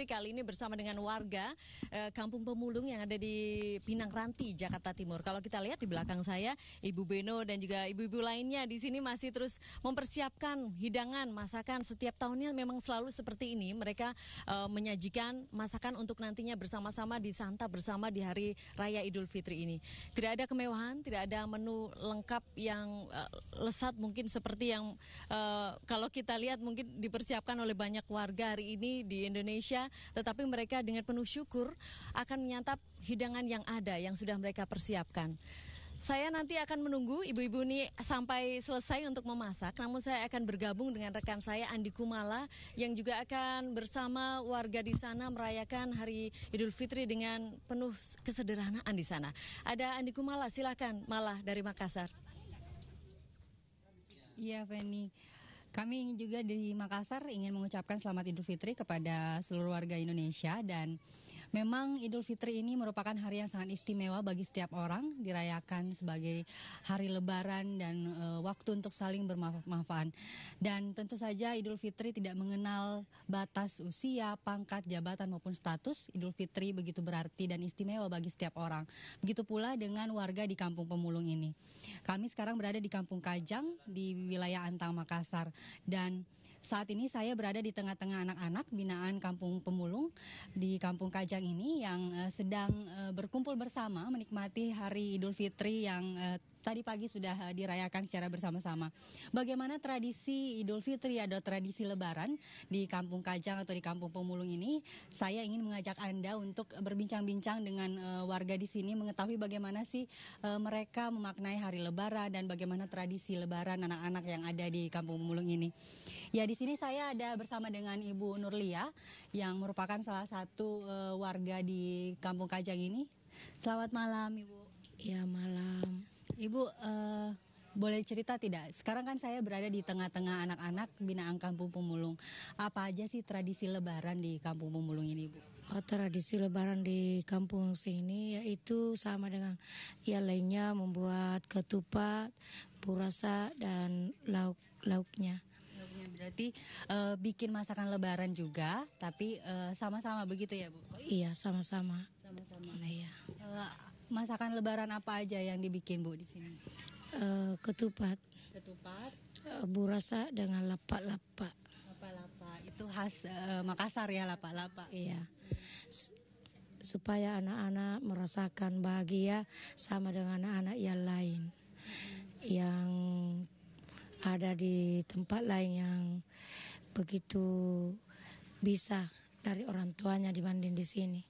Fitri kali ini bersama dengan warga Kampung Pemulung yang ada di Pinang Ranti, Jakarta Timur. Kalau kita lihat di belakang saya, Ibu Beno dan juga ibu-ibu lainnya di sini masih terus mempersiapkan hidangan, masakan. Setiap tahunnya memang selalu seperti ini. Mereka menyajikan masakan untuk nantinya bersama-sama disantap bersama di hari Raya Idul Fitri ini. Tidak ada kemewahan, tidak ada menu lengkap yang lesat mungkin seperti yang kalau kita lihat mungkin dipersiapkan oleh banyak warga hari ini di Indonesia, tetapi mereka dengan penuh syukur akan menyantap hidangan yang ada, yang sudah mereka persiapkan. Saya nanti akan menunggu ibu-ibu ini sampai selesai untuk memasak, namun saya akan bergabung dengan rekan saya Andi Kumala yang juga akan bersama warga di sana merayakan Hari Idul Fitri dengan penuh kesederhanaan di sana. Ada Andi Kumala, silakan Malah dari Makassar. Iya, Feni. Kami juga di Makassar ingin mengucapkan selamat Idul Fitri kepada seluruh warga Indonesia, dan memang Idul Fitri ini merupakan hari yang sangat istimewa bagi setiap orang, dirayakan sebagai hari lebaran dan waktu untuk saling bermanfaat. Dan tentu saja Idul Fitri tidak mengenal batas usia, pangkat, jabatan maupun status. Idul Fitri begitu berarti dan istimewa bagi setiap orang. Begitu pula dengan warga di Kampung Pemulung ini. Kami sekarang berada di Kampung Kajang di wilayah Antang, Makassar. Dan saat ini saya berada di tengah-tengah anak-anak binaan Kampung Pemulung di Kampung Kajang ini yang sedang berkumpul bersama menikmati Hari Idul Fitri yang tadi pagi sudah dirayakan secara bersama-sama. Bagaimana tradisi Idul Fitri atau tradisi Lebaran di Kampung Kajang atau di Kampung Pemulung ini? Saya ingin mengajak Anda untuk berbincang-bincang dengan warga di sini, mengetahui bagaimana sih mereka memaknai Hari Lebaran dan bagaimana tradisi Lebaran anak-anak yang ada di Kampung Pemulung ini. Ya, di sini saya ada bersama dengan Ibu Nurlia yang merupakan salah satu warga di Kampung Kajang ini. Selamat malam, Ibu. Ya, malam. Ibu, boleh cerita tidak? Sekarang kan saya berada di tengah-tengah anak-anak binaan Kampung Pemulung. Apa aja sih tradisi Lebaran di Kampung Pemulung ini, Bu? Tradisi Lebaran di kampung sini yaitu sama dengan yang lainnya, membuat ketupat, burasa, dan lauknya. Berarti bikin masakan Lebaran juga, tapi sama-sama begitu ya, Bu? Iya, sama-sama. Sama-sama. Iya. Masakan Lebaran apa aja yang dibikin, Bu, di sini? Ketupat, Ketupat, burasa dengan lapak-lapak. lapa-lapa. Itu khas Makassar ya, lapa-lapa. Iya. Supaya anak-anak merasakan bahagia sama dengan anak-anak yang lain yang ada di tempat lain yang begitu bisa dari orang tuanya dibanding di sini.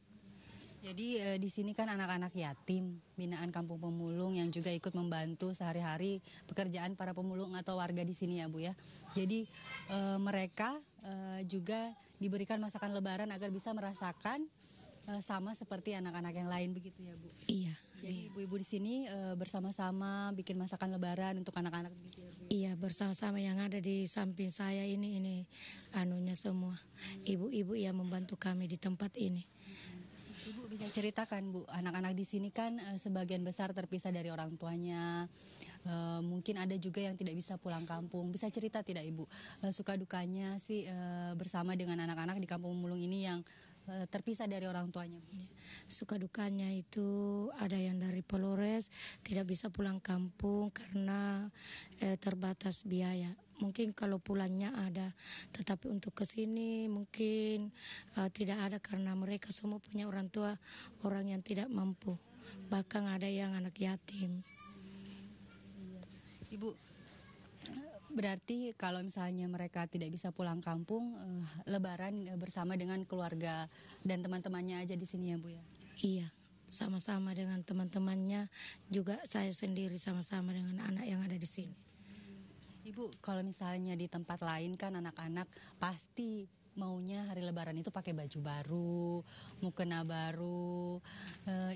Jadi di sini kan anak-anak yatim binaan Kampung Pemulung yang juga ikut membantu sehari-hari pekerjaan para pemulung atau warga di sini ya, Bu ya. Jadi mereka juga diberikan masakan Lebaran agar bisa merasakan sama seperti anak-anak yang lain begitu ya, Bu. Iya. Jadi ibu-ibu di sini bersama-sama bikin masakan Lebaran untuk anak-anak begitu ya, Bu. Iya, bersama-sama yang ada di samping saya ini anunya semua. Ibu-ibu yang membantu kami di tempat ini. Ibu bisa ceritakan, Bu, anak-anak di sini kan sebagian besar terpisah dari orang tuanya, mungkin ada juga yang tidak bisa pulang kampung. Bisa cerita tidak, Ibu, suka dukanya sih bersama dengan anak-anak di Kampung Pemulung ini yang terpisah dari orang tuanya, Bu? Suka dukanya itu ada yang dari Polores tidak bisa pulang kampung karena terbatas biaya. Mungkin kalau pulangnya ada, tetapi untuk ke sini mungkin tidak ada karena mereka semua punya orang tua orang yang tidak mampu. Bahkan ada yang anak yatim. Ibu, berarti kalau misalnya mereka tidak bisa pulang kampung, Lebaran bersama dengan keluarga dan teman-temannya aja di sini ya, Bu ya? Iya, sama-sama dengan teman-temannya, juga saya sendiri sama-sama dengan anak yang ada di sini. Ibu, kalau misalnya di tempat lain kan anak-anak pasti maunya hari Lebaran itu pakai baju baru, mukena baru.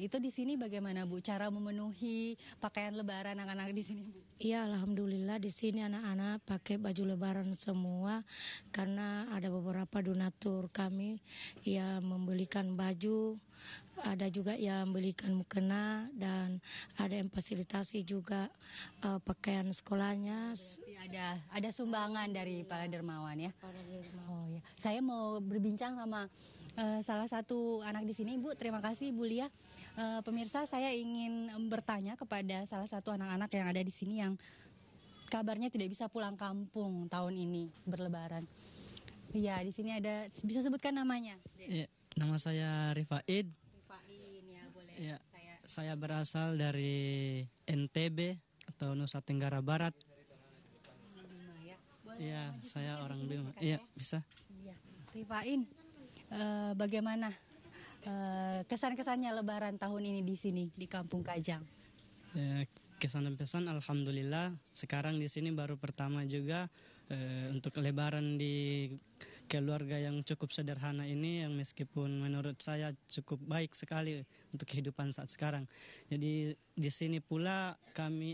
Itu di sini bagaimana, Bu? Cara memenuhi pakaian Lebaran anak-anak di sini, Bu? Iya, alhamdulillah di sini anak-anak pakai baju Lebaran semua karena ada beberapa donatur kami yang membelikan baju ada juga yang belikan mukena dan ada yang fasilitasi juga pakaian sekolahnya. Berarti ada sumbangan dari para dermawan ya. Oh ya, saya mau berbincang sama salah satu anak di sini, Bu. Terima kasih, Bu Lia. Pemirsa, saya ingin bertanya kepada salah satu anak-anak yang ada di sini yang kabarnya tidak bisa pulang kampung tahun ini berlebaran. Iya, di sini ada, bisa sebutkan namanya? Ya, nama saya Rifaid. Rifain, ya boleh. Ya, saya berasal dari NTB atau Nusa Tenggara Barat. Bima, ya. Boleh Iya, maju saya sedikit orang di sini, Bima. rekan Iya, saya? bisa. Iya. Rifain, bagaimana kesan-kesannya Lebaran tahun ini di sini di Kampung Kajang? Ya, kesan dan pesan alhamdulillah sekarang di sini baru pertama juga untuk lebaran di keluarga yang cukup sederhana ini, yang meskipun menurut saya cukup baik sekali untuk kehidupan saat sekarang. Jadi di sini pula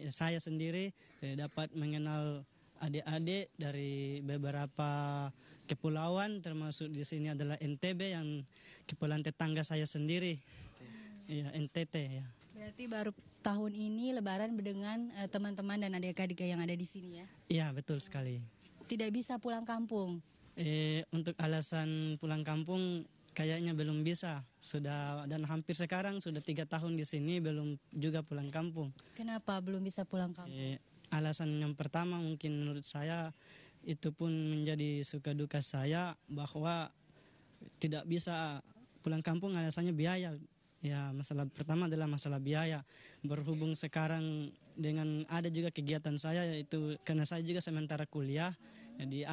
saya sendiri dapat mengenal adik-adik dari beberapa kepulauan, termasuk di sini adalah NTB yang kepulauan tetangga saya sendiri. Ya, NTT ya. Berarti baru tahun ini Lebaran dengan teman-teman dan adik-adik yang ada di sini ya? Iya, betul sekali. Tidak bisa pulang kampung. Untuk alasan pulang kampung kayaknya belum bisa. Dan hampir sekarang sudah 3 tahun di sini belum juga pulang kampung. Kenapa belum bisa pulang kampung? Alasan yang pertama mungkin menurut saya itu pun menjadi suka duka saya, bahwa tidak bisa pulang kampung alasannya biaya. Ya, masalah pertama adalah masalah biaya. Berhubung sekarang dengan ada juga kegiatan saya, yaitu karena saya juga sementara kuliah, jadi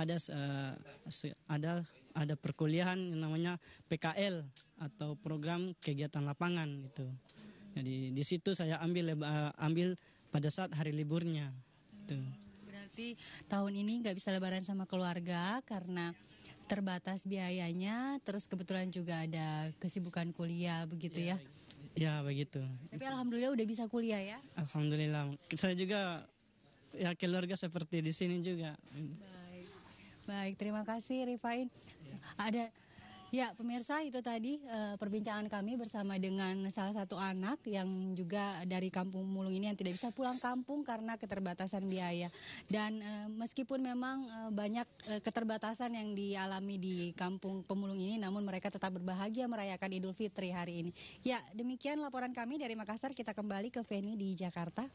ada perkuliahan yang namanya PKL atau program kegiatan lapangan itu. Jadi di situ saya ambil pada saat hari liburnya. Itu. Berarti tahun ini nggak bisa Lebaran sama keluarga karena terbatas biayanya, terus kebetulan juga ada kesibukan kuliah begitu ya? Ya, begitu. Tapi alhamdulillah udah bisa kuliah ya? Alhamdulillah. Saya juga ya keluarga seperti di sini juga. Baik, terima kasih Rifain. Ya, pemirsa, itu tadi perbincangan kami bersama dengan salah satu anak yang juga dari Kampung Mulung ini yang tidak bisa pulang kampung karena keterbatasan biaya. Dan meskipun memang banyak keterbatasan yang dialami di Kampung Pemulung ini, namun mereka tetap berbahagia merayakan Idul Fitri hari ini. Ya, demikian laporan kami dari Makassar. Kita kembali ke Feni di Jakarta.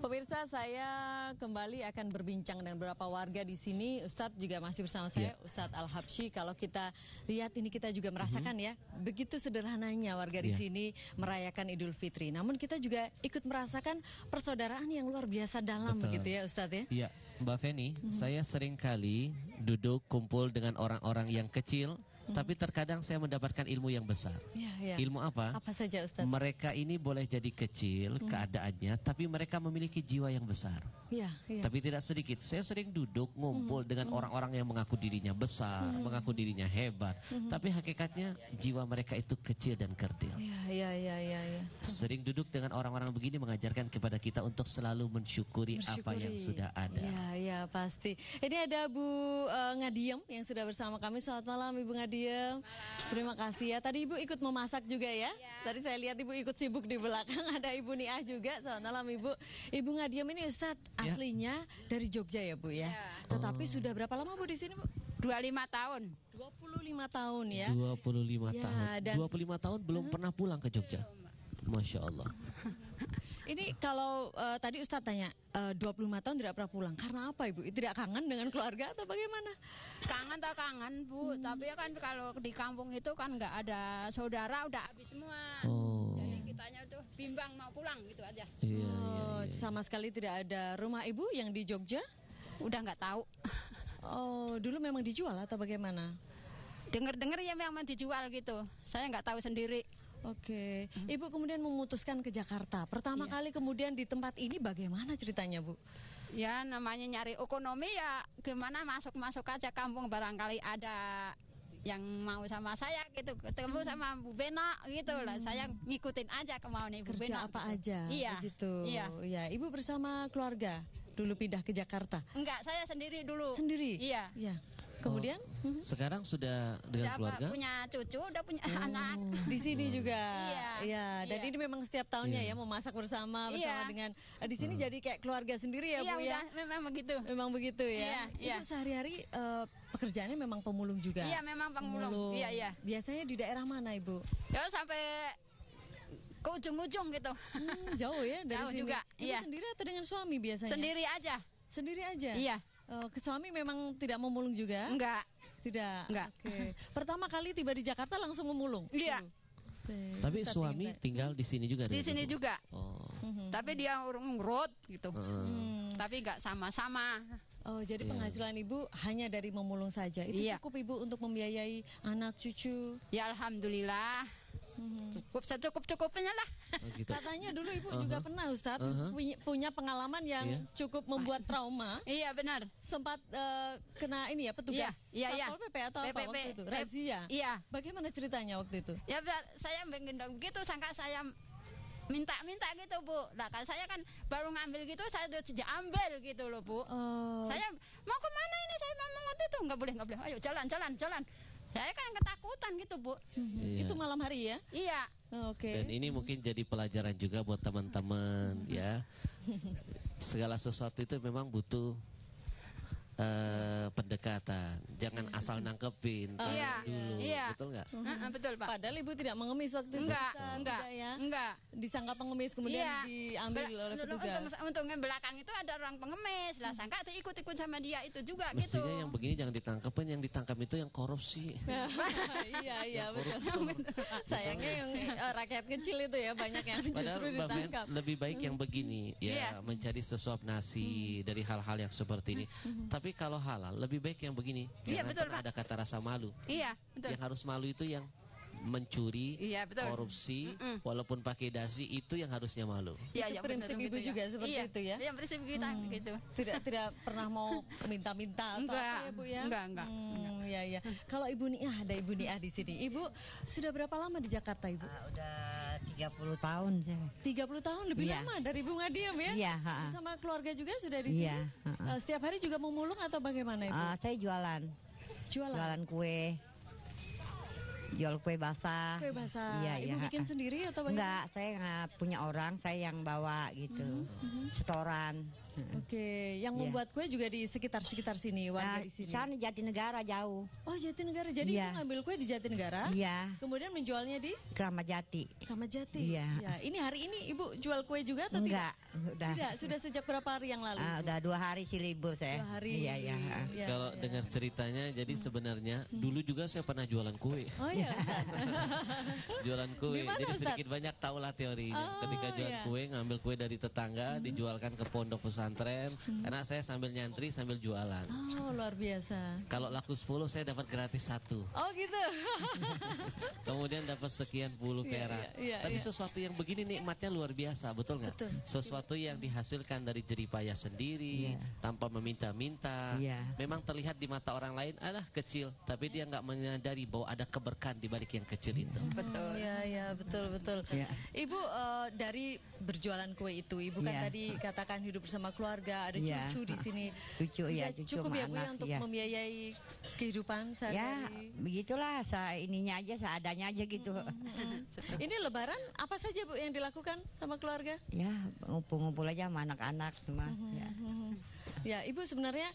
Pemirsa, saya kembali akan berbincang dengan beberapa warga di sini. Ustadz juga masih bersama saya, Ustadz Al-Habsyi. Kalau kita lihat ini, kita juga merasakan ya, begitu sederhananya warga di sini merayakan Idul Fitri. Namun kita juga ikut merasakan persaudaraan yang luar biasa dalam. Betul. Begitu ya Ustadz ya? Iya, Mbak Feni, saya sering kali duduk kumpul dengan orang-orang yang kecil, tapi terkadang saya mendapatkan ilmu yang besar. Ya. Ilmu apa? Apa saja Ustadz? Mereka ini boleh jadi kecil keadaannya, tapi mereka memiliki jiwa yang besar. Iya. Tapi tidak sedikit. Saya sering duduk ngumpul dengan orang-orang yang mengaku dirinya besar, mengaku dirinya hebat, tapi hakikatnya jiwa mereka itu kecil dan kerdil. Iya. Sering duduk dengan orang-orang begini mengajarkan kepada kita untuk selalu mensyukuri apa yang sudah ada. Iya, pasti. Ini ada Bu Ngadiem yang sudah bersama kami. Selamat malam Ibu Ngadiem. Terima kasih ya. Tadi Ibu ikut memasak juga ya? Tadi saya lihat Ibu ikut sibuk di belakang. Ada Ibu Niah juga. Selamat malam Ibu. Ibu Ngadiem ini Ustadz aslinya dari Jogja ya Bu ya? Tetapi sudah berapa lama Bu di sini Bu? 25 tahun. 25 tahun ya? 25 Ya, tahun. dan 25 tahun belum pernah pulang ke Jogja. Masya Allah. Ini kalau tadi Ustadz tanya 25 tahun tidak pernah pulang. Karena apa Ibu? Tidak kangen dengan keluarga atau bagaimana? Kangen tak kangen Bu, tapi kan kalau di kampung itu kan nggak ada saudara, udah habis semua. Oh. Jadi kitanya tuh bimbang mau pulang gitu aja. Iya, Oh, iya. sama sekali tidak ada. Rumah Ibu yang di Jogja? Udah nggak tahu. Oh, dulu memang dijual atau bagaimana? Dengar-dengar ya memang dijual gitu. Saya nggak tahu sendiri. Oke, Ibu kemudian memutuskan ke Jakarta. Pertama Iya. kali kemudian di tempat ini bagaimana ceritanya, Bu? Ya namanya nyari ekonomi ya gimana masuk-masuk aja kampung, barangkali ada yang mau sama saya gitu, ketemu sama Bu Bena gitu lah. Saya ngikutin aja kemauan Ibu Kerja Bena. apa gitu. aja? Iya. Begitu. Iya. Ya, Ibu bersama keluarga dulu pindah ke Jakarta. Enggak, saya sendiri dulu. Sendiri? Iya. Iya. Kemudian Sekarang sudah dengan Udah keluarga? punya cucu, udah punya Oh, anak. di sini juga. Iya, Dan iya. ini memang setiap tahunnya Iya. ya memasak bersama Iya. dengan di sini jadi kayak keluarga sendiri ya, Iya Bu udah, ya. memang begitu. Memang begitu ya. Iya, Ibu sehari-hari pekerjaannya memang pemulung juga. Iya, memang pemulung. Iya, iya. Biasanya di daerah mana, Ibu? Ya sampai ke ujung-ujung gitu. Jauh ya dari Jauh sini. juga, Ibu iya. sendiri atau dengan suami biasanya? Sendiri aja. Sendiri aja. Iya. Ke suami memang tidak memulung juga? Enggak. Tidak. Enggak. Oke. Pertama kali tiba di Jakarta langsung memulung. Iya. dulu? Oke. Tapi Ustadz suami ingin tinggal di sini juga Di dengan sini Ibu? juga. Oh. Mhm. Tapi dia orang ngurut gitu. Heeh. Tapi enggak sama-sama. Oh, jadi Iya. penghasilan Ibu hanya dari memulung saja. Itu Iya. cukup Ibu untuk membiayai anak cucu. Ya alhamdulillah. Mhm. Cukup secukup-cukupnya lah. Oh, gitu. Katanya dulu Ibu juga pernah Ustadz punya pengalaman yang Iya. cukup membuat trauma. Iya benar. Sempat kena ini ya petugas Iya. Satpol PP atau apa PPP. waktu itu? Razia. Iya. Bagaimana ceritanya waktu itu? Ya saya menggendong gitu, sangka saya minta gitu Bu. Nah kan saya kan baru ngambil gitu, saya udah ambil gitu loh Bu. Oh. Saya mau kemana ini? Saya mau waktu itu nggak boleh. Ayo jalan. Saya kan ketakutan gitu Bu. Mhm. Iya. Itu malam hari ya? Iya. Oke. Dan ini mungkin jadi pelajaran juga buat teman-teman ya. Segala sesuatu itu memang butuh pendekatan. Jangan asal nangkepin tanya Iya, dulu, iya. betul nggak? Betul Pak. Padahal Ibu tidak mengemis waktu itu. Enggak, Ustaz, enggak, tidak ya? enggak. Disangka pengemis kemudian Iya. diambil oleh petugas. Untungnya belakang itu ada orang pengemis lah, sangka itu ikut-ikut sama dia itu juga gitu. Mestinya yang begini jangan ditangkapin, yang ditangkap itu yang korupsi. Iya, betul. koruptor. Sayangnya yang rakyat kecil itu ya banyak yang Padahal justru Mbak Fen, ditangkap. lebih baik yang begini ya, Iya. mencari sesuap nasi dari hal-hal yang seperti ini. Tapi kalau halal lebih baik yang begini. Iya, Jangan betul, pernah Pak. ada kata rasa malu. Iya, betul. Yang harus malu itu yang mencuri, Iya, betul. korupsi, Mm-mm. walaupun pakai dasi itu yang harusnya malu. Iya, Itu prinsip betul, Ibu gitu juga seperti iya. itu ya? Iya, prinsip kita gitu. Tidak pernah mau minta-minta atau Enggak, apa ya Bu ya? enggak. Iya. Kalau Ibu Niah, ada Ibu Niah di sini. Ibu sudah berapa lama di Jakarta Ibu? Udah 30 tahun saya. 30 tahun lebih Iya. lama dari Bunga Diam ya? Iya, ha-ha. Bersama keluarga juga sudah di sini? Iya, ha-ha. Setiap hari juga memulung atau bagaimana Ibu? Saya jualan Jualan kue. Jual kue basah. kue basah. Iya, Ibu iya. bikin sendiri atau bagaimana? Enggak, saya nggak punya orang, saya yang bawa gitu. Setoran. Oke, yang Iya. membuat kue juga di sekitar sini, warga Nah, di sini. sana Jatinegara jauh. Oh, Jatinegara. Jadi Iya. Ibu ngambil kue di Jatinegara, Iya, kemudian menjualnya di Kramat Jati. Kramat Jati. Iya. Ya, ini hari ini Ibu jual kue juga atau Enggak, tidak? udah. Tidak, sudah sejak berapa hari yang lalu? Ibu? Udah 2 hari sih libur saya. 2 hari. Iya, iya. Iya, Kalau iya. dengar ceritanya, jadi sebenarnya dulu juga saya pernah jualan kue. Oh iya, Ustaz. Jualan kue, Gimana, jadi Ustaz? sedikit banyak tahulah teorinya. Oh, Ketika jualan iya. kue, ngambil kue dari tetangga, dijualkan ke pondok pesantren. Karena saya sambil nyantri, sambil jualan. Oh, luar biasa. Kalau laku 10, saya dapat gratis 1. Oh gitu. Kemudian dapat sekian puluh perak. iya, Tapi iya. sesuatu yang begini nikmatnya luar biasa, betul nggak? Betul. Sesuatu yang dihasilkan dari jerih payah sendiri, Iya. tanpa meminta-minta. Iya. Memang terlihat di mata orang lain adalah kecil, tapi dia nggak menyadari bahwa ada keberkahan di balik yang kecil itu. Betul. Iya, betul. Iya. Ibu dari berjualan kue itu, Ibu kan Iya. tadi katakan hidup bersama keluarga, ada Iya. cucu di sini. Cucu, Sudah ya, cucu cukup sama ya Bu ya anak, untuk iya. membiayai kehidupan Ya, sehari-hari. begitulah, ininya aja, seadanya aja gitu. Ini Lebaran apa saja Bu yang dilakukan sama keluarga? Ya, ngumpul-ngumpul aja sama anak-anak semua. Ya. Ya, Ibu sebenarnya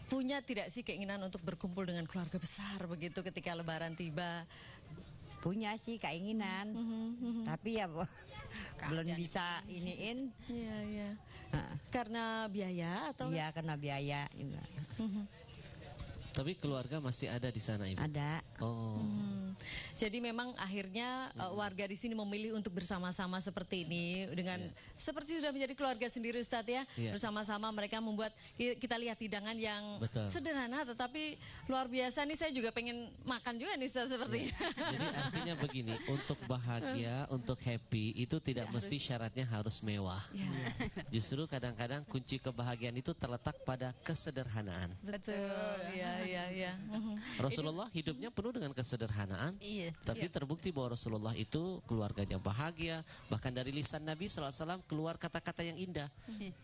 punya tidak sih keinginan untuk berkumpul dengan keluarga besar begitu ketika Lebaran tiba? Punya sih keinginan, tapi ya belum bisa iniin. Iya, iya. Nah, Karena biaya atau? iya karena biaya juga. Tapi keluarga masih ada di sana, Ibu? Ada. Oh. Jadi memang akhirnya warga di sini memilih untuk bersama-sama seperti ini dengan seperti sudah menjadi keluarga sendiri, Ustadz ya. Iya. Bersama-sama mereka membuat kita lihat hidangan yang Betul. sederhana tetapi luar biasa nih. Saya juga pengen makan juga nih, Ustadz, sepertinya. Jadi artinya begini, untuk bahagia, untuk happy itu tidak mesti syaratnya harus mewah. Ya. Justru kadang-kadang kunci kebahagiaan itu terletak pada kesederhanaan. Betul. Ya. Rasulullah hidupnya penuh dengan kesederhanaan. Iya. Tapi terbukti bahwa Rasulullah itu keluarganya bahagia. Bahkan dari lisan Nabi SAW keluar kata-kata yang indah.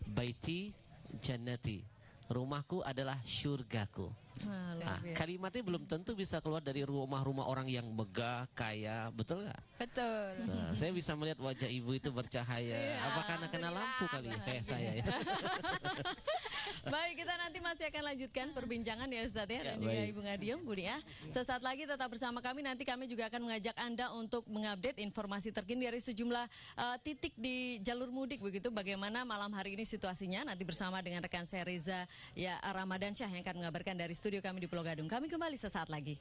Baiti jannati, rumahku adalah syurgaku. Nah, kalimatnya belum tentu bisa keluar dari rumah-rumah orang yang megah, kaya, betul nggak? Betul. Nah, saya bisa melihat wajah ibu itu bercahaya. Apa karena kena lampu kali ya, kayak saya ya? Baik, kita nanti masih akan lanjutkan perbincangan ya, Ustadz ya, dan juga baik. Ibu Ngadium, Bu Nia. Sesaat lagi tetap bersama kami. Nanti kami juga akan mengajak Anda untuk mengupdate informasi terkini dari sejumlah titik di jalur mudik begitu. Bagaimana malam hari ini situasinya? Nanti bersama dengan rekan saya Reza ya Ramadan Syah yang akan mengabarkan dari studio kami di Pulau Gadung. Kami kembali sesaat lagi.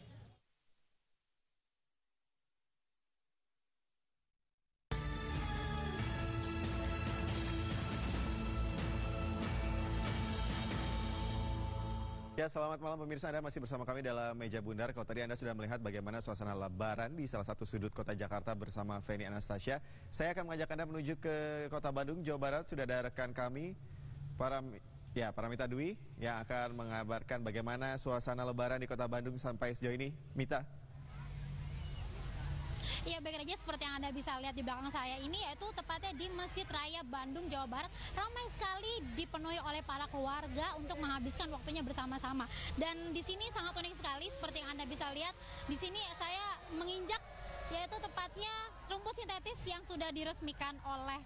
Ya, selamat malam pemirsa, Anda masih bersama kami dalam Meja Bundar. Kalau tadi Anda sudah melihat bagaimana suasana lebaran di salah satu sudut kota Jakarta bersama Feni Anastasia, saya akan mengajak Anda menuju ke kota Bandung, Jawa Barat. Sudah ada rekan kami, Paramita Dwi, yang akan mengabarkan bagaimana suasana lebaran di kota Bandung sampai sejauh ini. Mita. Iya, baik aja seperti yang Anda bisa lihat di belakang saya ini, yaitu tepatnya di Masjid Raya Bandung, Jawa Barat. Ramai sekali dipenuhi oleh para keluarga untuk menghabiskan waktunya bersama-sama. Dan di sini sangat unik sekali seperti yang Anda bisa lihat. Di sini saya menginjak yaitu tepatnya rumput sintetis yang sudah diresmikan oleh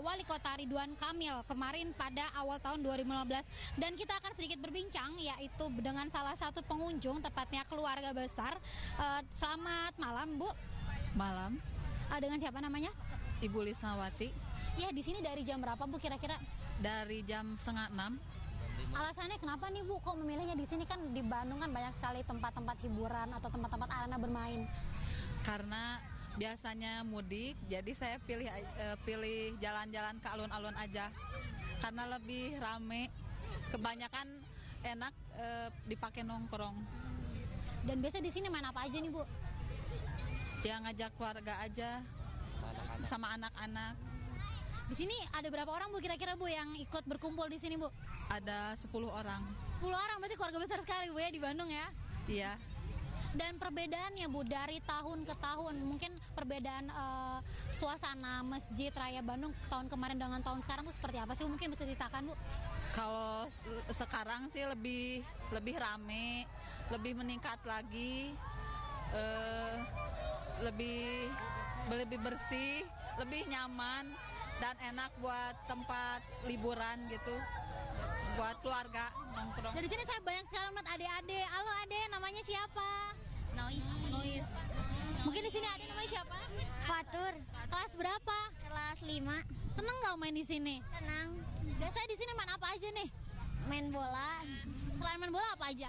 Wali Kota Ridwan Kamil kemarin pada awal tahun 2015. Dan kita akan sedikit berbincang yaitu dengan salah satu pengunjung, tepatnya keluarga besar. Selamat malam, Bu. Malam. Dengan siapa namanya? Ibu Lisnawati. Ya, di sini dari jam berapa, Bu, kira-kira? Dari jam 5:30. Alasannya kenapa nih, Bu, kok memilihnya di sini? Kan di Bandung kan banyak sekali tempat-tempat hiburan atau tempat-tempat arena bermain. Karena biasanya mudik, jadi saya pilih jalan-jalan ke alun-alun aja. Karena lebih rame, kebanyakan enak dipakai nongkrong. Dan biasa di sini main apa aja nih, Bu? Ya ngajak keluarga aja, sama anak-anak. Di sini ada berapa orang, Bu, kira-kira, Bu, yang ikut berkumpul di sini, Bu? Ada 10 orang. 10 orang, berarti keluarga besar sekali, Bu, ya, di Bandung ya? Iya. Dan perbedaannya, Bu, dari tahun ke tahun, mungkin perbedaan suasana Masjid Raya Bandung tahun kemarin dengan tahun sekarang tuh seperti apa sih? Mungkin bisa ceritakan, Bu? Kalau sekarang sih lebih rame, lebih meningkat lagi, lebih bersih, lebih nyaman dan enak buat tempat liburan gitu, buat keluarga nongkrong. Dari sini saya banyak sekali melihat adik-adik. Halo, Adik, namanya siapa? Nois. Mungkin di sini ada namanya siapa? Fatur. Kelas berapa? Kelas 5. Seneng nggak main di sini? Senang. Biasanya di sini main apa aja nih? Main bola. Selain main bola apa aja?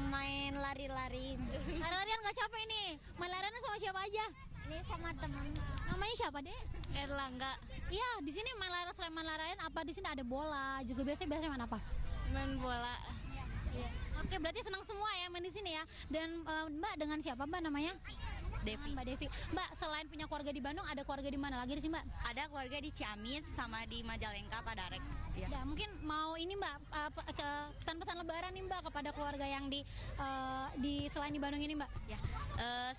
Main lari-lari. Lari-larian nggak capek nih? Main larian sama siapa aja? Ini sama teman. Namanya siapa, Dek? Erlangga. Iya, di sini main larian, selain main larian apa di sini ada bola? Juga biasanya main apa? Main bola. Iya. Oke, berarti senang semua ya main di sini ya. Dan Mbak dengan siapa, Mbak, namanya? Devi. Mbak Devi. Mbak, selain punya keluarga di Bandung, ada keluarga di mana lagi di sini, Mbak? Ada keluarga di Ciamis sama di Majalengka, Padarek. Ya, mungkin mau ini, Mbak, pesan-pesan lebaran nih, Mbak, kepada keluarga yang di selain di Bandung ini, Mbak. Ya.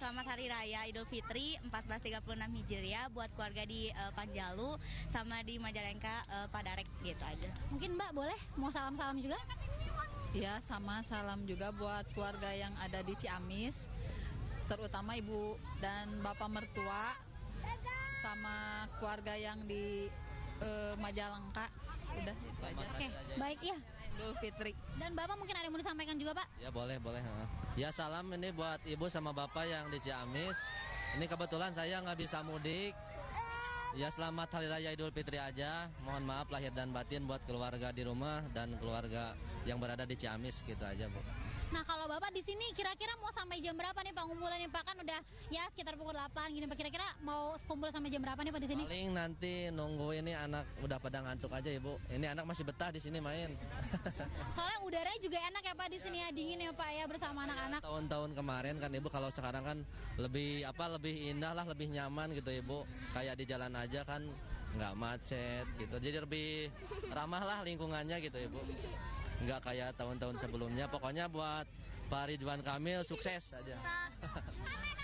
Selamat Hari Raya Idul Fitri 1436 Hijriah buat keluarga di Panjalu sama di Majalengka, Padarek gitu aja. Mungkin Mbak boleh mau salam-salam juga? Ya, sama salam juga buat keluarga yang ada di Ciamis, terutama ibu dan bapak mertua, sama keluarga yang di Majalengka. Udah itu aja. Oke, baik ya. Idul Fitri. Dan Bapak mungkin ada yang mau disampaikan juga, Pak? Ya boleh. Ya salam ini buat ibu sama bapak yang di Ciamis. Ini kebetulan saya nggak bisa mudik. Ya selamat Hari Raya Idul Fitri aja. Mohon maaf lahir dan batin buat keluarga di rumah dan keluarga yang berada di Ciamis gitu aja, Bu. Nah, kalau Bapak di sini kira-kira mau sampai jam berapa nih Pak ngumpulannya Pak? Kan udah ya sekitar pukul 8 gini Pak. Kira-kira mau kumpul sampai jam berapa nih Pak di sini? Paling nanti nunggu ini anak udah pada ngantuk aja, Ibu. Ini anak masih betah di sini main. Soalnya udaranya juga enak ya Pak di sini ya, dingin ya Pak ya bersama anak-anak. Tahun-tahun kemarin kan Ibu, kalau sekarang kan lebih indah lah, lebih nyaman gitu Ibu. Kayak di jalan aja kan nggak macet gitu. Jadi lebih ramah lah lingkungannya gitu Ibu. Nggak kayak tahun-tahun sebelumnya. Pokoknya buat Pak Ridwan Kamil sukses aja.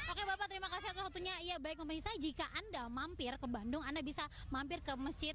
Oke Bapak, terima kasih atas waktunya. Iya baik pemirsa, jika Anda mampir ke Bandung, Anda bisa mampir ke Masjid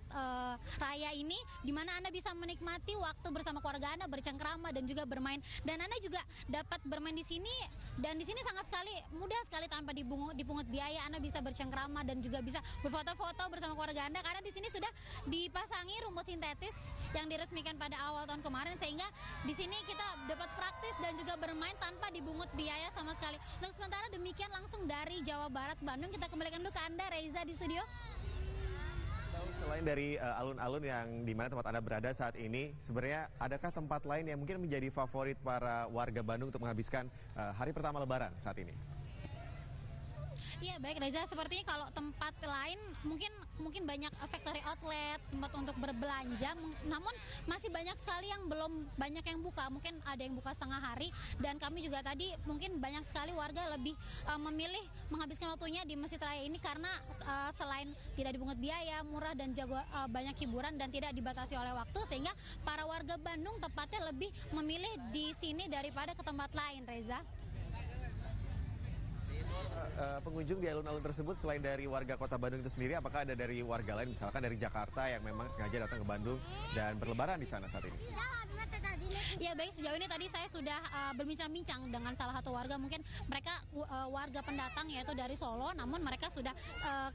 Raya ini, di mana Anda bisa menikmati waktu bersama keluarga Anda, bercengkrama dan juga bermain. Dan Anda juga dapat bermain di sini, dan di sini sangat sekali mudah sekali tanpa dipungut biaya. Anda bisa bercengkrama dan juga bisa berfoto-foto bersama keluarga Anda, karena di sini sudah dipasangi rumput sintetis yang diresmikan pada awal tahun kemarin, sehingga di sini kita dapat praktis dan juga bermain tanpa dibungut biaya sama sekali. Untuk sementara demikian langsung dari Jawa Barat, Bandung, kita kembalikan dulu ke Anda, Reza, di studio. Selain dari alun-alun yang di mana tempat Anda berada saat ini, sebenarnya adakah tempat lain yang mungkin menjadi favorit para warga Bandung untuk menghabiskan hari pertama Lebaran saat ini? Iya baik Reza, sepertinya kalau tempat lain mungkin banyak factory outlet, tempat untuk berbelanja, namun masih banyak sekali yang belum banyak yang buka. Mungkin ada yang buka setengah hari, dan kami juga tadi mungkin banyak sekali warga lebih memilih menghabiskan waktunya di Masjid Raya ini karena selain tidak dipungut biaya, murah dan juga banyak hiburan dan tidak dibatasi oleh waktu, sehingga para warga Bandung tepatnya lebih memilih di sini daripada ke tempat lain, Reza. Pengunjung di alun-alun tersebut selain dari warga kota Bandung itu sendiri, apakah ada dari warga lain, misalkan dari Jakarta yang memang sengaja datang ke Bandung dan berlebaran di sana saat ini? Ya baik, sejauh ini tadi saya sudah berbincang-bincang dengan salah satu warga. Mungkin mereka warga pendatang yaitu dari Solo, namun mereka sudah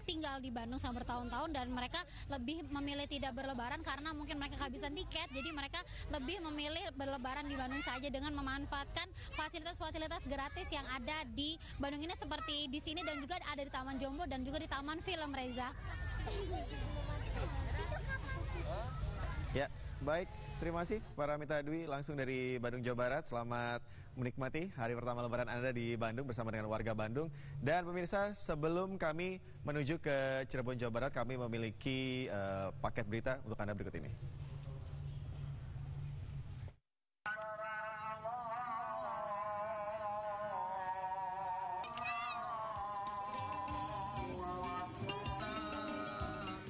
tinggal di Bandung selama bertahun-tahun, dan mereka lebih memilih tidak berlebaran karena mungkin mereka kehabisan tiket. Jadi mereka lebih memilih berlebaran di Bandung saja dengan memanfaatkan fasilitas-fasilitas gratis yang ada di Bandung ini, seperti di sini dan juga ada di Taman Jombo dan juga di Taman Film, Reza. Ya, baik. Terima kasih Paramita Dwi langsung dari Bandung, Jawa Barat. Selamat menikmati hari pertama Lebaran Anda di Bandung bersama dengan warga Bandung. Dan pemirsa, sebelum kami menuju ke Cirebon, Jawa Barat, kami memiliki paket berita untuk Anda berikut ini.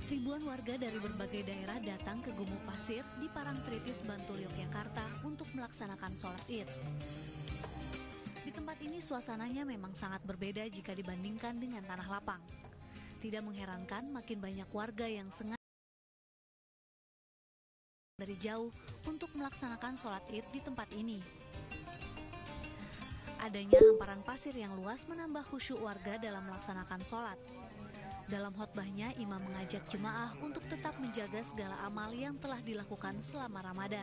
Ribuan warga dari berbagai daerah datang ke Gumuk Pasir di Parangtritis, Bantul, Yogyakarta untuk melaksanakan sholat Id. Di tempat ini suasananya memang sangat berbeda jika dibandingkan dengan tanah lapang. Tidak mengherankan makin banyak warga yang sengaja dari jauh untuk melaksanakan sholat Id di tempat ini. Adanya hamparan pasir yang luas menambah khusyuk warga dalam melaksanakan sholat. Dalam khotbahnya, imam mengajak jemaah untuk tetap menjaga segala amal yang telah dilakukan selama Ramadan.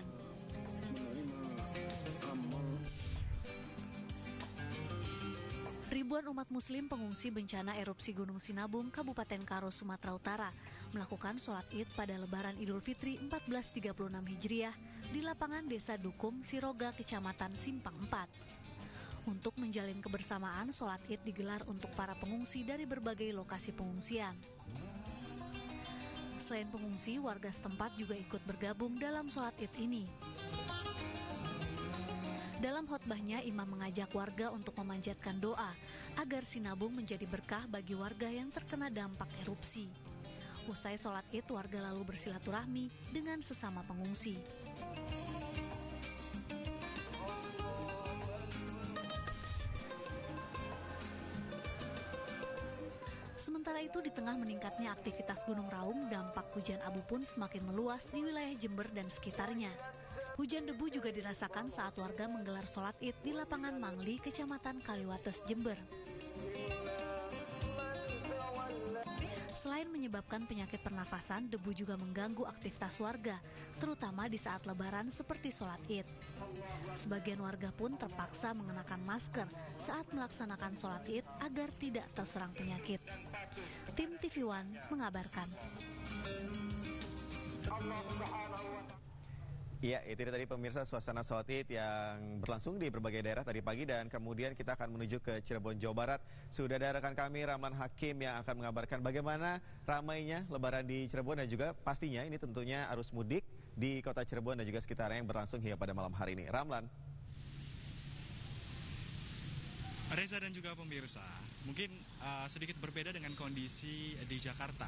Ribuan umat muslim pengungsi bencana erupsi Gunung Sinabung, Kabupaten Karo, Sumatera Utara, melakukan sholat Id pada Lebaran Idul Fitri 1436 Hijriah di lapangan Desa Dukum, Siroga, Kecamatan Simpang 4. Untuk menjalin kebersamaan, sholat Id digelar untuk para pengungsi dari berbagai lokasi pengungsian. Selain pengungsi, warga setempat juga ikut bergabung dalam sholat Id ini. Dalam khotbahnya, imam mengajak warga untuk memanjatkan doa agar Sinabung menjadi berkah bagi warga yang terkena dampak erupsi. Usai sholat Id, warga lalu bersilaturahmi dengan sesama pengungsi. Sementara itu, di tengah meningkatnya aktivitas Gunung Raung, dampak hujan abu pun semakin meluas di wilayah Jember dan sekitarnya. Hujan debu juga dirasakan saat warga menggelar sholat Id di lapangan Mangli, Kecamatan Kaliwates, Jember. Selain menyebabkan menyebabkan penyakit pernafasan, debu juga mengganggu aktivitas warga, terutama di saat lebaran seperti sholat Id. Sebagian warga pun terpaksa mengenakan masker saat melaksanakan sholat Id agar tidak terserang penyakit. Tim TV One mengabarkan. Iya, itu dia tadi pemirsa suasana sholat Id yang berlangsung di berbagai daerah tadi pagi, dan kemudian kita akan menuju ke Cirebon, Jawa Barat. Sudah ada rekan kami Ramlan Hakim yang akan mengabarkan bagaimana ramainya lebaran di Cirebon, dan juga pastinya ini tentunya arus mudik di kota Cirebon dan juga sekitarnya yang berlangsung hingga pada malam hari ini. Ramlan. Reza dan juga pemirsa, mungkin sedikit berbeda dengan kondisi di Jakarta.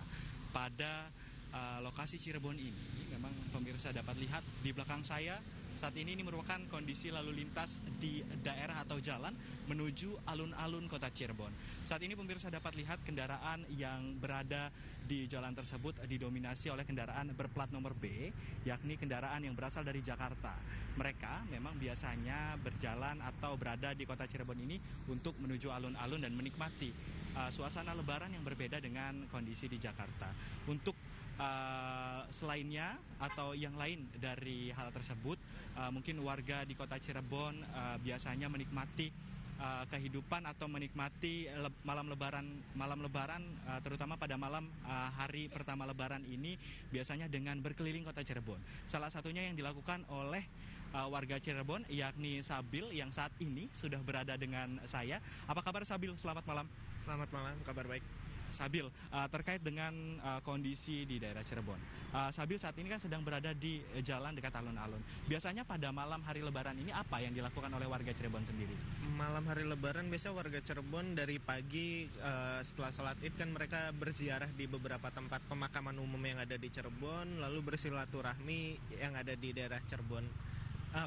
Pada lokasi Cirebon ini, memang pemirsa dapat lihat di belakang saya saat ini merupakan kondisi lalu lintas di daerah atau jalan menuju alun-alun kota Cirebon. Saat ini pemirsa dapat lihat kendaraan yang berada di jalan tersebut didominasi oleh kendaraan berplat nomor B, yakni kendaraan yang berasal dari Jakarta. Mereka memang biasanya berjalan atau berada di kota Cirebon ini untuk menuju alun-alun dan menikmati suasana lebaran yang berbeda dengan kondisi di Jakarta. Untuk selainnya atau yang lain dari hal tersebut, mungkin warga di kota Cirebon biasanya menikmati kehidupan atau menikmati malam lebaran terutama pada malam hari pertama lebaran ini biasanya dengan berkeliling kota Cirebon. Salah satunya yang dilakukan oleh warga Cirebon yakni Sabil yang saat ini sudah berada dengan saya. Apa kabar Sabil? Selamat malam. Selamat malam, kabar baik. Sabil, terkait dengan kondisi di daerah Cirebon. Sabil saat ini kan sedang berada di jalan dekat alun-alun. Biasanya pada malam hari lebaran ini apa yang dilakukan oleh warga Cirebon sendiri? Malam hari lebaran biasa warga Cirebon dari pagi setelah sholat Id kan mereka berziarah di beberapa tempat pemakaman umum yang ada di Cirebon, lalu bersilaturahmi yang ada di daerah Cirebon,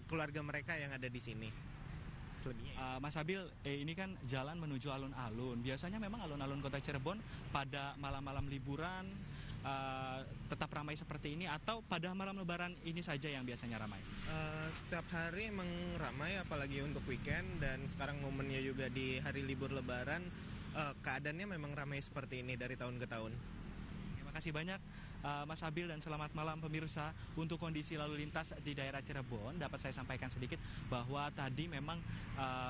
keluarga mereka yang ada di sini. Mas Sabil, ini kan jalan menuju alun-alun. Biasanya memang alun-alun kota Cirebon pada malam-malam liburan tetap ramai seperti ini, atau pada malam lebaran ini saja yang biasanya ramai? Setiap hari emang ramai, apalagi untuk weekend, dan sekarang momennya juga di hari libur lebaran, keadaannya memang ramai seperti ini dari tahun ke tahun. Terima kasih banyak Mas Sabil, dan selamat malam pemirsa. Untuk kondisi lalu lintas di daerah Cirebon dapat saya sampaikan sedikit bahwa tadi memang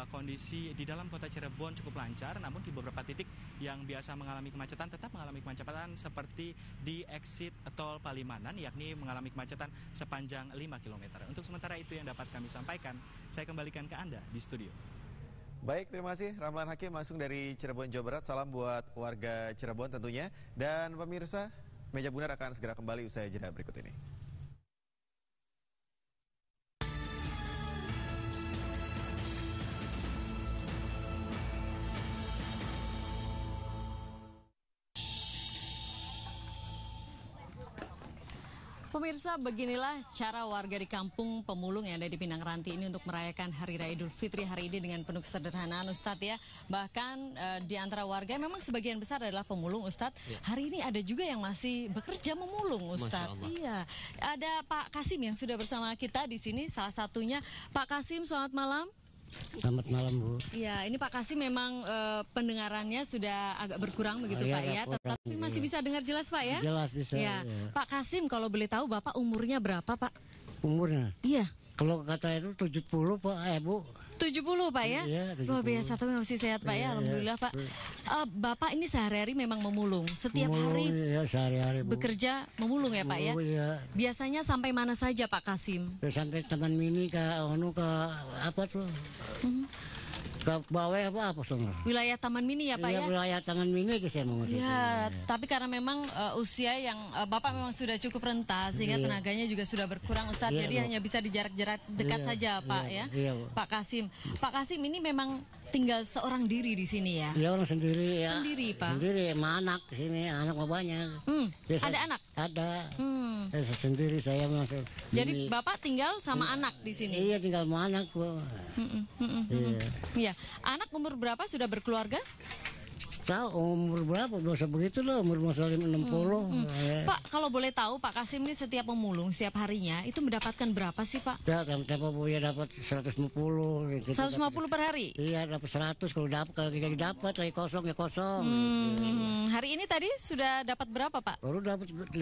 kondisi di dalam kota Cirebon cukup lancar, namun di beberapa titik yang biasa mengalami kemacetan tetap mengalami kemacetan seperti di exit tol Palimanan, yakni mengalami kemacetan sepanjang 5 km. Untuk sementara itu yang dapat kami sampaikan. Saya kembalikan ke Anda di studio. Baik, terima kasih Ramlan Hakim langsung dari Cirebon, Jawa Barat. Salam buat warga Cirebon tentunya. Dan pemirsa, Meja Bundar akan segera kembali usai jeda berikut ini. Pemirsa, beginilah cara warga di kampung Pemulung yang ada di Pinang Ranti ini untuk merayakan Hari Raya Idul Fitri hari ini dengan penuh kesederhanaan, Ustadz ya. Bahkan di antara warga memang sebagian besar adalah pemulung, Ustadz. Ya. Hari ini ada juga yang masih bekerja memulung, Ustadz. Iya. Ada Pak Kasim yang sudah bersama kita di sini. Salah satunya Pak Kasim, selamat malam. Selamat malam, Bu. Ya, ini Pak Kasim memang pendengarannya sudah agak berkurang begitu, Pak ya. Tetapi masih bisa dengar jelas, Pak ya? Jelas bisa. Ya. Pak Kasim, kalau boleh tahu Bapak umurnya berapa, Pak? Umurnya? Iya. Kalau kata itu 70, Pak, Bu. 70, Pak ya? Iya, 70. Luar biasa, tapi masih sehat, Pak ya. Alhamdulillah, Pak. Bapak ini sehari-hari memang memulung. Setiap hari ya, sehari-hari, Bu. Bekerja memulung ya, Pak ya? Iya. Biasanya sampai mana saja, Pak Kasim? Sampai Taman Mini ke apa tuh? Ke bawah apa soalnya? Wilayah Taman Mini ya, Pak ya? Wilayah Taman Mini itu saya mau. Ya, tapi karena memang usia yang Bapak memang sudah cukup renta sehingga tenaganya juga sudah berkurang, Ustadz. Jadi hanya bisa di jarak-jarak dekat saja, Pak ya. Pak Kasim. Pak Kasim ini memang tinggal seorang diri di sini ya? Iya, orang sendiri ya. Sendiri, Pak? Sendiri, sama anak di sini, anak banyak. Ada anak? Ada. Sendiri saya masuk. Jadi Bapak tinggal sama anak di sini? Iya, tinggal sama anak, Bu. Iya. Anak umur berapa sudah berkeluarga? Tahu umur berapa, dosa begitu loh, umur masa 60. Pak, kalau boleh tahu Pak Kasim ini setiap memulung setiap harinya itu mendapatkan berapa sih, Pak? Ya, tempo ya dapat 150. Gitu, 150 per hari? Iya, dapat 100 kalau tidak dapat, lagi kosong ya kosong. Hari hari ini tadi sudah dapat berapa, Pak? Baru dapat 50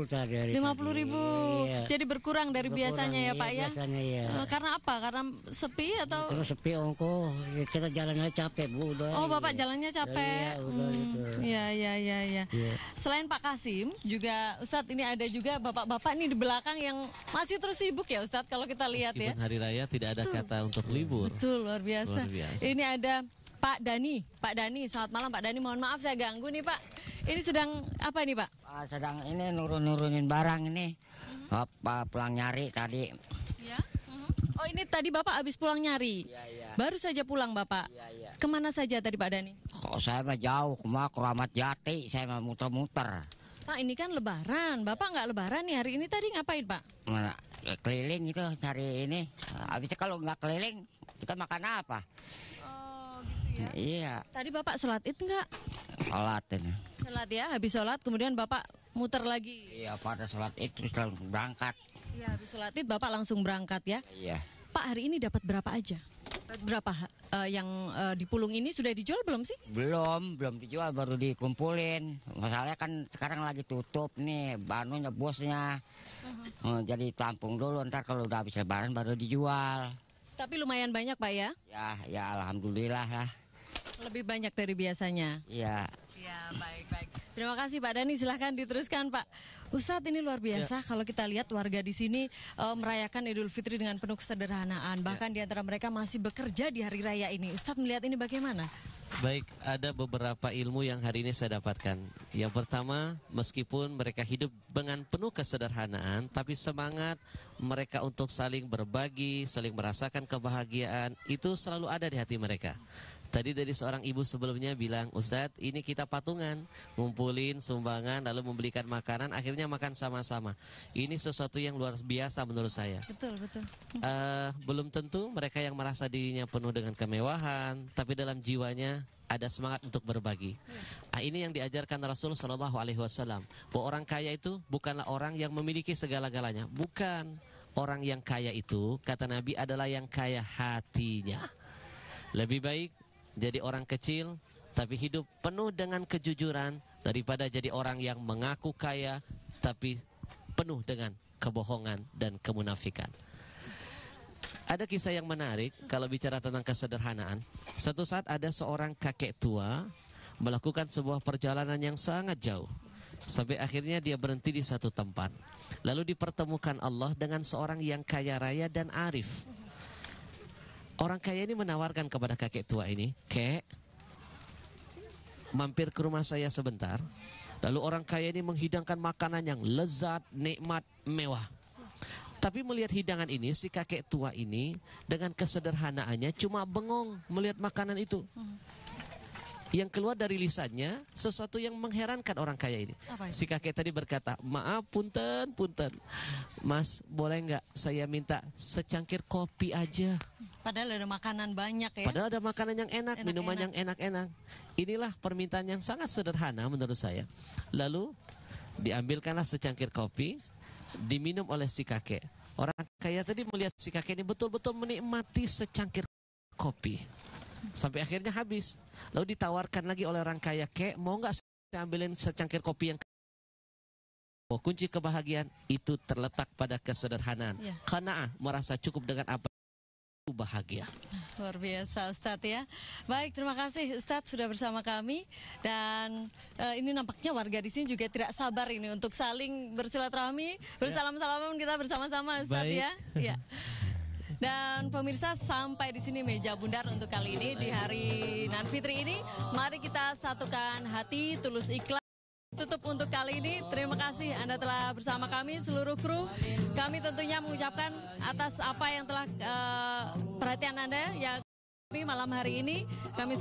tadi. 50.000. Iya. Jadi berkurang dari biasanya ya, Pak ya? Biasanya ya. Karena apa? Karena sepi atau? Karena sepi ongko. Ya, kita jalannya capek, Bu. Udah, Oh, Bapak jalannya capek. Iya, udah gitu. Iya. Iya. Selain Pak Kasim, juga Ustadz ini ada juga bapak-bapak nih di belakang yang masih terus sibuk ya, Ustadz, kalau kita lihat ya. Meskipun hari raya tidak ada kata untuk libur. Betul, luar biasa. Luar biasa. Ini ada Pak Dani. Pak Dani, selamat malam Pak Dani. Mohon maaf saya ganggu nih Pak. Ini sedang apa nih Pak? Sedang ini nurunin barang ini. Apa pulang nyari tadi. Ya. Oh ini tadi Bapak habis pulang nyari? Iya. Baru saja pulang Bapak? Iya. Kemana saja tadi Pak Dani? Oh, saya mah jauh, ke Ramat Jati, saya mah muter-muter. Pak ini kan lebaran, Bapak nggak lebaran nih hari ini tadi ngapain Pak? Mana, keliling itu cari ini. Habisnya kalau nggak keliling, kita makan apa? Oh gitu ya? Iya. Tadi Bapak sholat id nggak? Sholat ini. Sholat ya, habis sholat kemudian Bapak muter lagi? Iya, pada sholat id terus langsung berangkat. Iya, habis sholat id Bapak langsung berangkat ya? Iya. Pak hari ini dapat berapa aja? Berapa yang di Pulung ini sudah dijual belum sih? Belum dijual, baru dikumpulin. Masalahnya kan sekarang lagi tutup nih, banunya bosnya. Jadi tampung dulu, ntar kalau udah habis lebaran baru dijual. Tapi lumayan banyak Pak ya? Ya alhamdulillah lah. Lebih banyak dari biasanya? Iya. Ya baik. Terima kasih Pak Dani, silahkan diteruskan Pak. Ustadz ini luar biasa kalau kita lihat warga di sini merayakan Idul Fitri dengan penuh kesederhanaan. Bahkan di antara mereka masih bekerja di hari raya ini. Ustadz melihat ini bagaimana? Baik, ada beberapa ilmu yang hari ini saya dapatkan. Yang pertama, meskipun mereka hidup dengan penuh kesederhanaan, tapi semangat mereka untuk saling berbagi, saling merasakan kebahagiaan, itu selalu ada di hati mereka. Tadi dari seorang ibu sebelumnya bilang, Ustadz ini kita patungan, ngumpulin sumbangan lalu membelikan makanan, akhirnya makan sama-sama. Ini sesuatu yang luar biasa menurut saya. Betul. Belum tentu mereka yang merasa dirinya penuh dengan kemewahan, tapi dalam jiwanya ada semangat untuk berbagi. Ini yang diajarkan Rasul Shallallahu Alaihi Wasallam, bahwa orang kaya itu bukanlah orang yang memiliki segala-galanya. Bukan. Orang yang kaya itu, kata Nabi, adalah yang kaya hatinya. Lebih baik jadi orang kecil tapi hidup penuh dengan kejujuran daripada jadi orang yang mengaku kaya tapi penuh dengan kebohongan dan kemunafikan. Ada kisah yang menarik kalau bicara tentang kesederhanaan. Suatu saat ada seorang kakek tua melakukan sebuah perjalanan yang sangat jauh, sampai akhirnya dia berhenti di satu tempat. Lalu dipertemukan Allah dengan seorang yang kaya raya dan arif. Orang kaya ini menawarkan kepada kakek tua ini, "Kek, mampir ke rumah saya sebentar." Lalu orang kaya ini menghidangkan makanan yang lezat, nikmat, mewah. Tapi melihat hidangan ini, si kakek tua ini dengan kesederhanaannya cuma bengong melihat makanan itu. Yang keluar dari lisannya sesuatu yang mengherankan orang kaya ini. Si kakek tadi berkata, "Maaf, punten. Mas, boleh nggak saya minta secangkir kopi aja?" Padahal ada makanan banyak ya. Padahal ada makanan yang enak, minuman yang enak-enak. Inilah permintaan yang sangat sederhana menurut saya. Lalu diambilkanlah secangkir kopi, diminum oleh si kakek. Orang kaya tadi melihat si kakek ini betul-betul menikmati secangkir kopi. Sampai akhirnya habis. Lalu ditawarkan lagi oleh orang kaya, "Kek, mau nggak saya ambilin secangkir kopi yang..." Kunci kebahagiaan itu terletak pada kesederhanaan. Qanaah, merasa cukup dengan apa itu bahagia. Luar biasa Ustadz ya. Baik, terima kasih Ustadz sudah bersama kami. Dan ini nampaknya warga di sini juga tidak sabar ini untuk saling bersilaturahmi, bersalam-salaman kita bersama-sama Ustadz ya. Ya. Dan pemirsa, sampai di sini meja bundar untuk kali ini di hari Nan Fitri ini. Mari kita satukan hati, tulus ikhlas. Tutup untuk kali ini. Terima kasih Anda telah bersama kami seluruh kru. Kami tentunya mengucapkan atas apa yang telah perhatian Anda yang malam hari ini kami